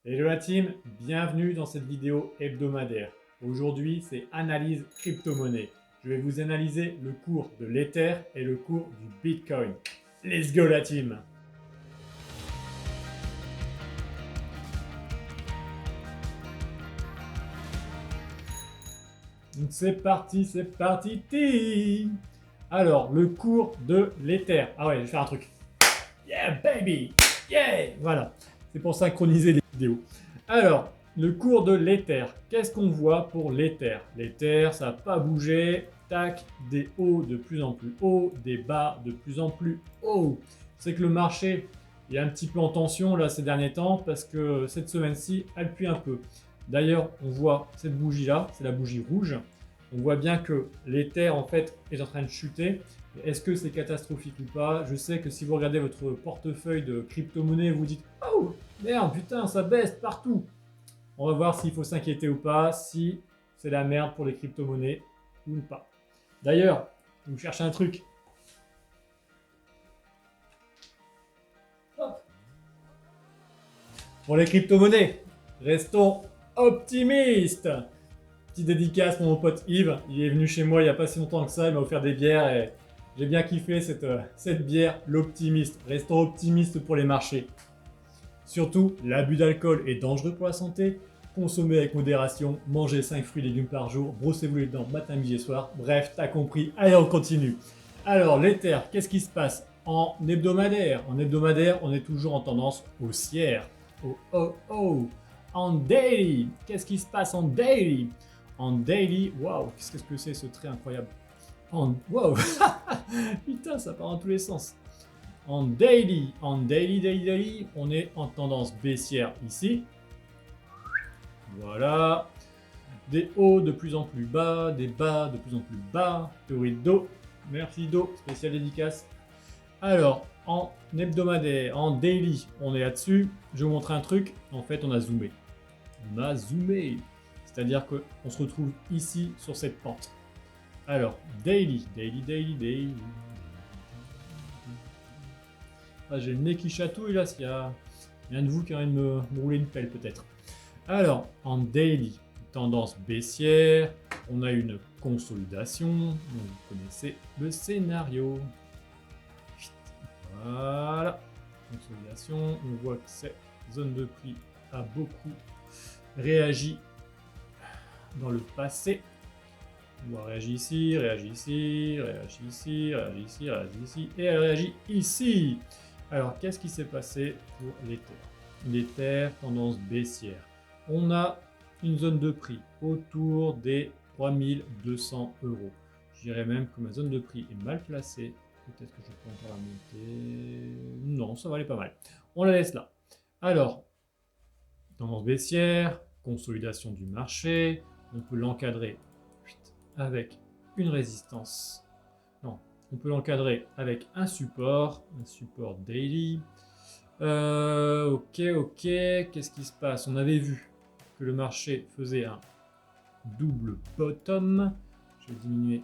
Hello la team, bienvenue dans cette vidéo hebdomadaire. Aujourd'hui, c'est analyse crypto-monnaie. Je vais vous analyser le cours de l'Ether et le cours du Bitcoin. Let's go la team! Donc c'est parti, team! Alors, le cours de l'Ether. Ah ouais, je vais faire un truc. Yeah baby! Yeah! Voilà, c'est pour synchroniser les vidéos. Alors, le cours de l'Ether. Qu'est-ce qu'on voit pour l'Ether? L'Ether, ça n'a pas bougé. Tac, des hauts de plus en plus hauts, des bas de plus en plus hauts. C'est que le marché est un petit peu en tension là ces derniers temps parce que cette semaine-ci, elle pue un peu. D'ailleurs, on voit cette bougie-là, c'est la bougie rouge. On voit bien que l'Ether en fait est en train de chuter. Est-ce que c'est catastrophique ou pas? Je sais que si vous regardez votre portefeuille de crypto-monnaie, vous dites « Oh, merde, putain, ça baisse partout !» On va voir s'il faut s'inquiéter ou pas, si c'est la merde pour les crypto-monnaies ou pas. D'ailleurs, vous cherchez un truc. Hop. Pour les crypto-monnaies, restons optimistes. Petite dédicace pour mon pote Yves, il est venu chez moi il n'y a pas si longtemps que ça, il m'a offert des bières et j'ai bien kiffé cette bière, l'optimiste. Restons optimistes pour les marchés. Surtout, l'abus d'alcool est dangereux pour la santé. Consommez avec modération, mangez 5 fruits et légumes par jour, brossez-vous les dents matin, midi et soir. Bref, t'as compris. Allez, on continue. Alors, l'Ether, qu'est-ce qui se passe en hebdomadaire? En hebdomadaire, on est toujours en tendance haussière. Oh. En daily, qu'est-ce qui se passe en daily? En daily, waouh, qu'est-ce que c'est ce trait incroyable? Wow, putain, ça part dans tous les sens. En daily, on est en tendance baissière ici. Voilà. Des hauts de plus en plus bas, des bas de plus en plus bas. Théorie de dos. Merci Do, spécial dédicace. Alors, en hebdomadaire, en daily, on est là-dessus. Je vais vous montrer un truc. En fait, on a zoomé. C'est-à-dire qu'on se retrouve ici sur cette pente. Alors, daily. Ah, j'ai le nez qui chatouille là, s'il y a un de vous qui a envie de me rouler une pelle peut-être. Alors, en daily, tendance baissière, on a une consolidation, donc vous connaissez le scénario. Voilà, consolidation, on voit que cette zone de prix a beaucoup réagi dans le passé. On voit réagir ici, réagit ici, réagit ici, réagit ici, réagit ici, et elle réagit ici. Alors, qu'est-ce qui s'est passé pour l'Ether? L'Ether, tendance baissière. On a une zone de prix autour des 3200 €. Je dirais même que ma zone de prix est mal placée. Peut-être que je peux encore la monter. Non, ça va aller pas mal. On la laisse là. Alors, tendance baissière, consolidation du marché. On peut l'encadrer avec une résistance. Non, on peut l'encadrer avec un support daily. Ok, qu'est-ce qui se passe? On avait vu que le marché faisait un double bottom. Je vais diminuer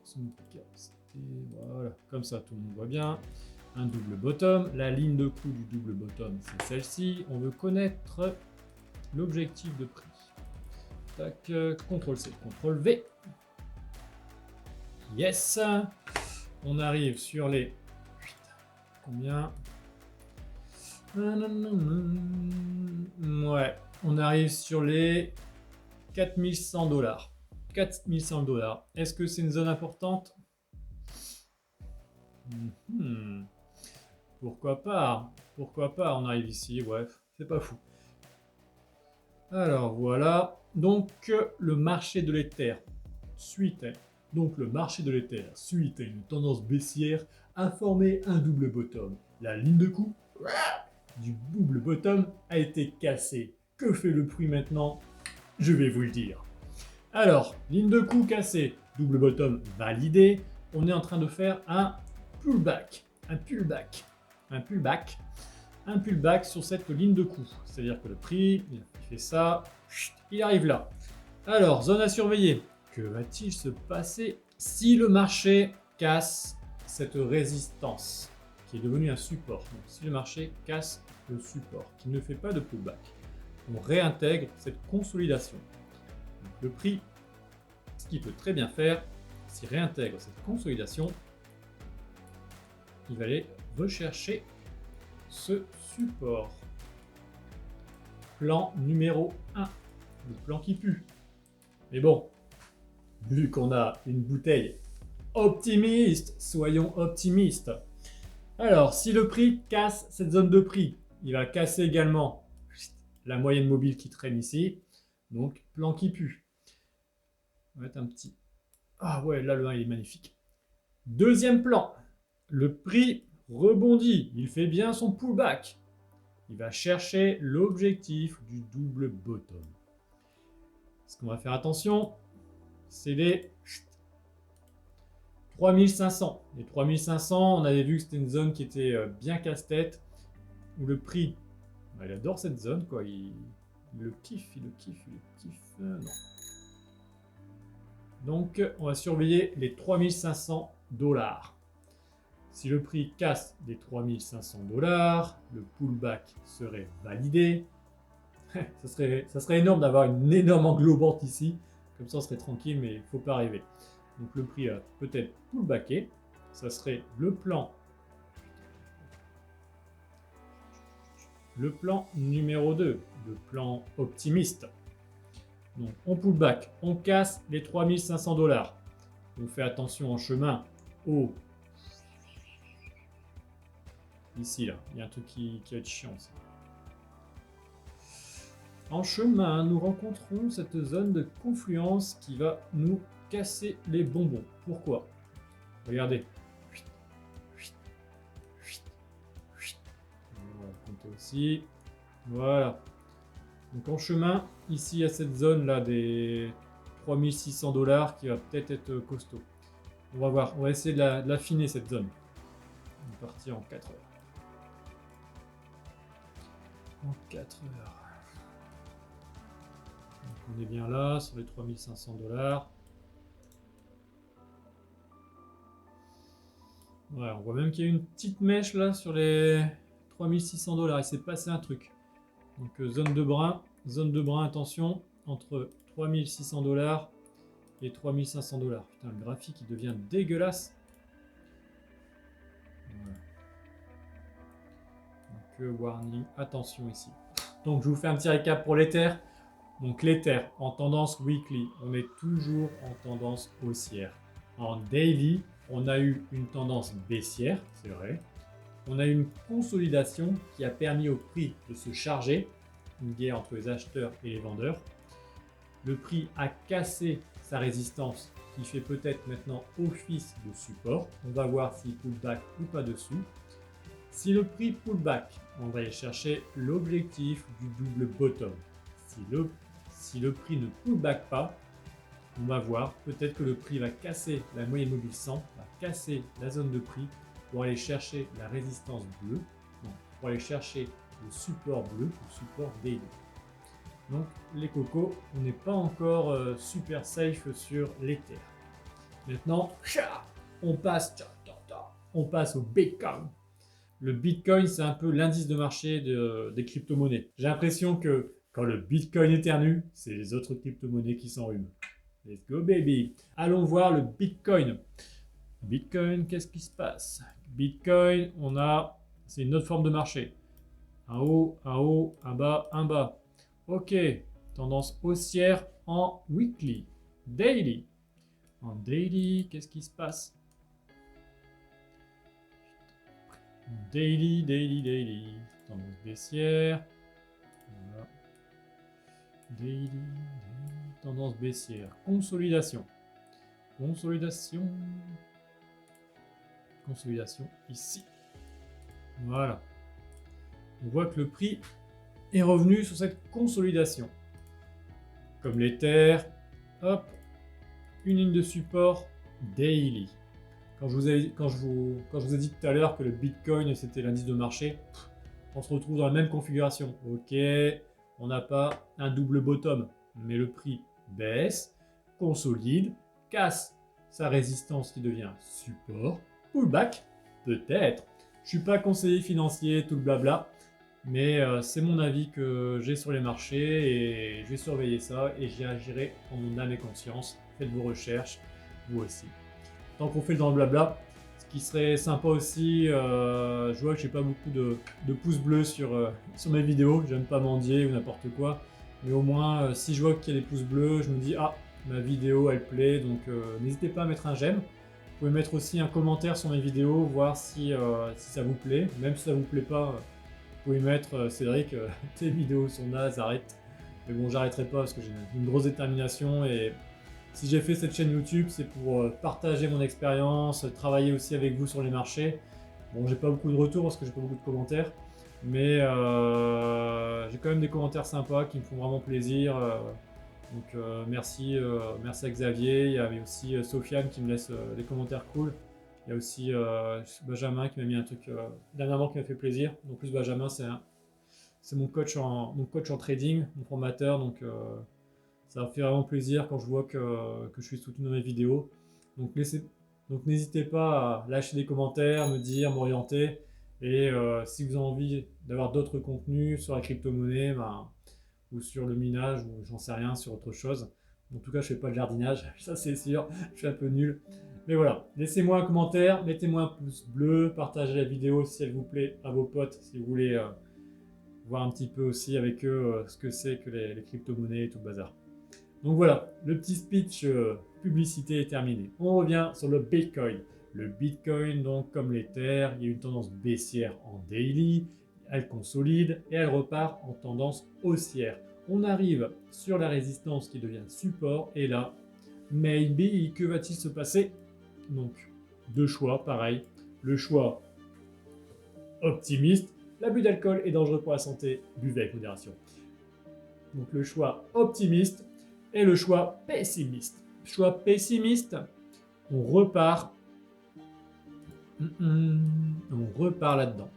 son capacité. Voilà, comme ça tout le monde voit bien. Un double bottom. La ligne de coup du double bottom, c'est celle-ci. On veut connaître l'objectif de prix. Tac, CTRL-C, CTRL-V. Yes. On arrive sur les... Combien? Ouais, on arrive sur les 4100 $. 4100 $. Est-ce que c'est une zone importante? Pourquoi pas? On arrive ici, bref, c'est pas fou. Alors voilà, donc le marché de l'Ether, suite à une tendance baissière, a formé un double bottom. La ligne de coup du double bottom a été cassée. Que fait le prix maintenant? Je vais vous le dire. Alors, ligne de coup cassée, double bottom validé, on est en train de faire un pullback sur cette ligne de coup. C'est-à-dire que le prix, il fait ça, il arrive là. Alors, zone à surveiller. Que va-t-il se passer si le marché casse cette résistance qui est devenu un support. Donc si le marché casse le support, qui ne fait pas de pullback, on réintègre cette consolidation. Donc le prix, ce qu'il peut très bien faire, s'il réintègre cette consolidation, il va aller rechercher ce support. Plan numéro 1, le plan qui pue. Mais bon, vu qu'on a une bouteille optimiste, soyons optimistes. Alors, si le prix casse cette zone de prix, il va casser également la moyenne mobile qui traîne ici. Donc, plan qui pue. On va mettre un petit... Ah ouais, là, le 1, il est magnifique. Deuxième plan. Le prix rebondit. Il fait bien son pullback. Il va chercher l'objectif du double bottom. Ce qu'on va faire attention, c'est les 3500. Les 3500, on avait vu que c'était une zone qui était bien casse-tête, où le prix, il adore cette zone, quoi. Il le kiffe, il le kiffe, il le kiffe. Non. Donc, on va surveiller les 3500 $. Si le prix casse les 3500 $, le pullback serait validé. ça serait énorme d'avoir une énorme englobante ici. Comme ça, on serait tranquille, mais il ne faut pas rêver. Donc le prix a peut-être pullbacké. Ça serait le plan numéro 2, le plan optimiste. Donc on pullback, on casse les 3500 $. On fait attention en chemin au... Ici, là, il y a un truc qui va être chiant. Ça. En chemin, nous rencontrons cette zone de confluence qui va nous casser les bonbons. Pourquoi? Regardez. On va compter aussi. Voilà. Donc en chemin, ici, il y a cette zone-là des 3600 $ qui va peut-être être costaud. On va voir. On va essayer de l'affiner, cette zone. On va partir en 4 heures. En 4 heures. Donc on est bien là, sur les 3500 $. Ouais, on voit même qu'il y a une petite mèche là sur les 3600 $. Il s'est passé un truc. Donc zone de brun, attention, entre 3600 $ et 3500 $. Putain, le graphique il devient dégueulasse. Voilà. Donc warning, attention ici. Donc je vous fais un petit récap pour l'Ether. Donc l'Ether en tendance weekly, on est toujours en tendance haussière. En daily, on a eu une tendance baissière, c'est vrai. On a eu une consolidation qui a permis au prix de se charger, une guerre entre les acheteurs et les vendeurs. Le prix a cassé sa résistance qui fait peut-être maintenant office de support. On va voir s'il pull back ou pas dessus. Si le prix pull back, on va aller chercher l'objectif du double bottom. Si le prix ne pull back pas, on va voir, peut-être que le prix va casser la moyenne mobile 100, va casser la zone de prix pour aller chercher la résistance bleue, donc pour aller chercher le support bleu, le support daily. Donc les cocos, on n'est pas encore super safe sur l'Ether. Maintenant, on passe au Bitcoin. Le Bitcoin, c'est un peu l'indice de marché des crypto-monnaies. J'ai l'impression que quand le Bitcoin éternue, c'est les autres crypto-monnaies qui s'enrhument. Let's go baby. Allons voir le Bitcoin. Bitcoin, qu'est-ce qui se passe? Bitcoin, c'est une autre forme de marché. Un haut, un bas. Ok, tendance haussière en weekly. Daily. En daily, qu'est-ce qui se passe? Daily. Tendance baissière. Voilà. Daily. Tendance baissière. Consolidation ici. Voilà. On voit que le prix est revenu sur cette consolidation. Comme l'Ether, hop, une ligne de support daily. Quand je vous ai dit tout à l'heure que le Bitcoin c'était l'indice de marché, on se retrouve dans la même configuration. Ok, on n'a pas un double bottom, mais le prix baisse, consolide, casse sa résistance qui devient support, pullback, peut-être. Je suis pas conseiller financier, tout le blabla, mais c'est mon avis que j'ai sur les marchés et je vais surveiller ça et j'y agirai en mon âme et conscience. Faites vos recherches, vous aussi. Tant qu'on fait dans le blabla, ce qui serait sympa aussi, je vois que j'ai pas beaucoup de pouces bleus sur mes vidéos, j'aime pas mendier ou n'importe quoi, mais au moins si je vois qu'il y a des pouces bleus, je me dis ah, ma vidéo elle plaît, donc n'hésitez pas à mettre un j'aime. Vous pouvez mettre aussi un commentaire sur mes vidéos, voir si ça vous plaît, même si ça vous plaît pas, vous pouvez mettre Cédric, tes vidéos sont nazes, arrête. Mais bon, j'arrêterai pas parce que j'ai une grosse détermination et si j'ai fait cette chaîne YouTube, c'est pour partager mon expérience, travailler aussi avec vous sur les marchés. Bon, j'ai pas beaucoup de retours parce que j'ai pas beaucoup de commentaires, mais j'ai quand même des commentaires sympas qui me font vraiment plaisir. Donc merci, merci à Xavier. Il y avait aussi Sofiane qui me laisse des commentaires cool. Il y a aussi Benjamin qui m'a mis un truc dernièrement qui m'a fait plaisir. En plus, Benjamin, c'est mon coach en trading, mon formateur. Donc ça fait vraiment plaisir quand je vois que je suis soutenu dans mes vidéos. Donc n'hésitez pas à lâcher des commentaires, me dire, m'orienter. Et si vous avez envie d'avoir d'autres contenus sur la crypto-monnaie, ben, ou sur le minage, ou j'en sais rien, sur autre chose. En tout cas, je fais pas de jardinage, ça c'est sûr, je suis un peu nul. Mais voilà, laissez-moi un commentaire, mettez-moi un pouce bleu, partagez la vidéo si elle vous plaît à vos potes, si vous voulez voir un petit peu aussi avec eux ce que c'est que les crypto-monnaies et tout le bazar. Donc voilà, le petit speech publicité est terminé. On revient sur le Bitcoin. Le Bitcoin, donc comme l'Ether, il y a une tendance baissière en daily, elle consolide et elle repart en tendance haussière. On arrive sur la résistance qui devient support et là, maybe, que va-t-il se passer? Donc, deux choix, pareil. Le choix optimiste, l'abus d'alcool est dangereux pour la santé, buvez avec modération. Donc le choix optimiste et le choix pessimiste. Choix pessimiste, on repart. On repart là-dedans.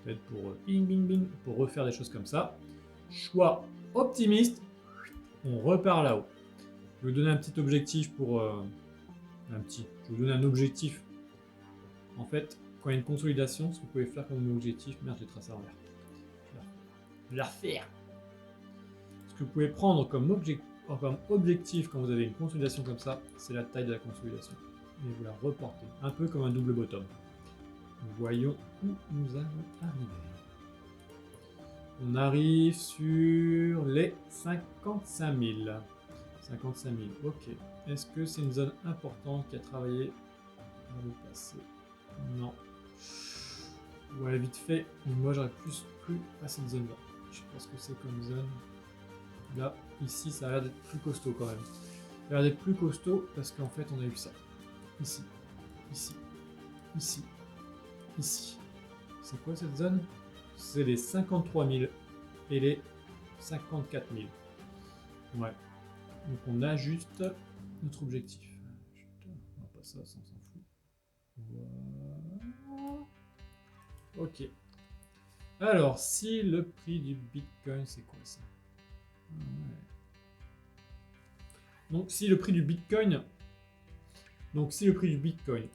Peut-être pour bing bing bing, pour refaire des choses comme ça. Choix optimiste, on repart là-haut. Je vais vous donner un petit objectif pour je vais vous donner un objectif. En fait, quand il y a une consolidation, ce que vous pouvez faire comme objectif, merde, j'ai tracé en l'air. Je vais la refaire. Ce que vous pouvez prendre comme objectif quand vous avez une consolidation comme ça, c'est la taille de la consolidation. Et vous la reportez, un peu comme un double bottom. Voyons où nous allons arriver. On arrive sur les 55 000. 55 000, ok. Est-ce que c'est une zone importante qui a travaillé dans le passé? Non. Ouais, vite fait. Mais moi, j'aurais plus à cette zone-là. Je sais pas ce que c'est comme zone. Là, ici, ça a l'air d'être plus costaud quand même. Ça a l'air d'être plus costaud parce qu'en fait, on a eu ça. Ici, ici, ici, ici. C'est quoi cette zone? C'est les 53 000 et les 54 000. Ouais. Donc on ajuste notre objectif. Putain, on va pas ça, ça on s'en fout. Voilà. Ok. Alors, si le prix du Bitcoin, c'est quoi ça? Ouais. Donc si le prix du Bitcoin,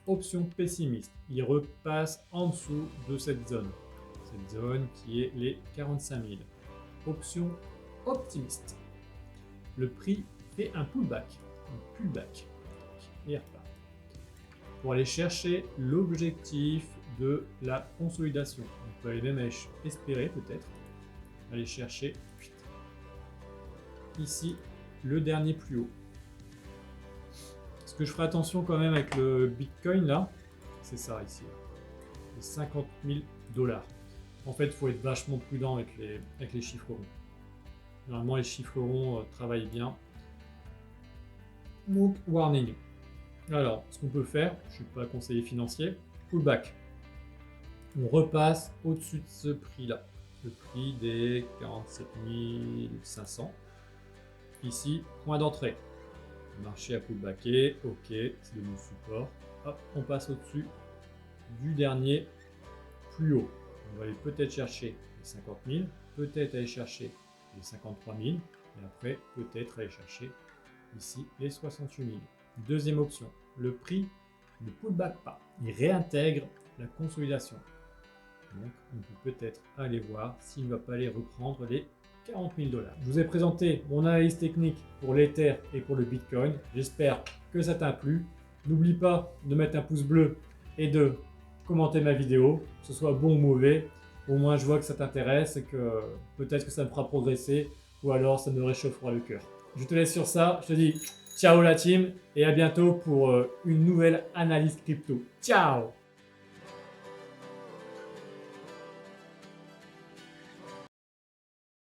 option pessimiste, il repasse en dessous de cette zone qui est les 45 000. Option optimiste, le prix fait un pullback, et repart. Pour aller chercher l'objectif de la consolidation. On peut aller même espérer peut-être aller chercher ici le dernier plus haut. Ce que je ferai attention quand même avec le Bitcoin là, c'est ça ici, les 50 000 $. En fait, il faut être vachement prudent avec les chiffres ronds. Normalement, les chiffres ronds travaillent bien. Donc, warning. Alors, ce qu'on peut faire, je ne suis pas conseiller financier, pullback. On repasse au-dessus de ce prix-là, le prix des 47 500. Ici, point d'entrée. Le marché a pullbacké, ok, c'est de mon support. Hop, on passe au-dessus du dernier plus haut. On va aller peut-être chercher les 50 000, peut-être aller chercher les 53 000, et après peut-être aller chercher ici les 68 000. Deuxième option, le prix ne pullback pas, il réintègre la consolidation. Donc on peut peut-être aller voir s'il ne va pas aller reprendre les 40 000 $. Je vous ai présenté mon analyse technique pour l'Ether et pour le Bitcoin. J'espère que ça t'a plu. N'oublie pas de mettre un pouce bleu et de commenter ma vidéo, que ce soit bon ou mauvais. Au moins je vois que ça t'intéresse et que peut-être que ça me fera progresser ou alors ça me réchauffera le cœur. Je te laisse sur ça. Je te dis ciao la team et à bientôt pour une nouvelle analyse crypto. Ciao!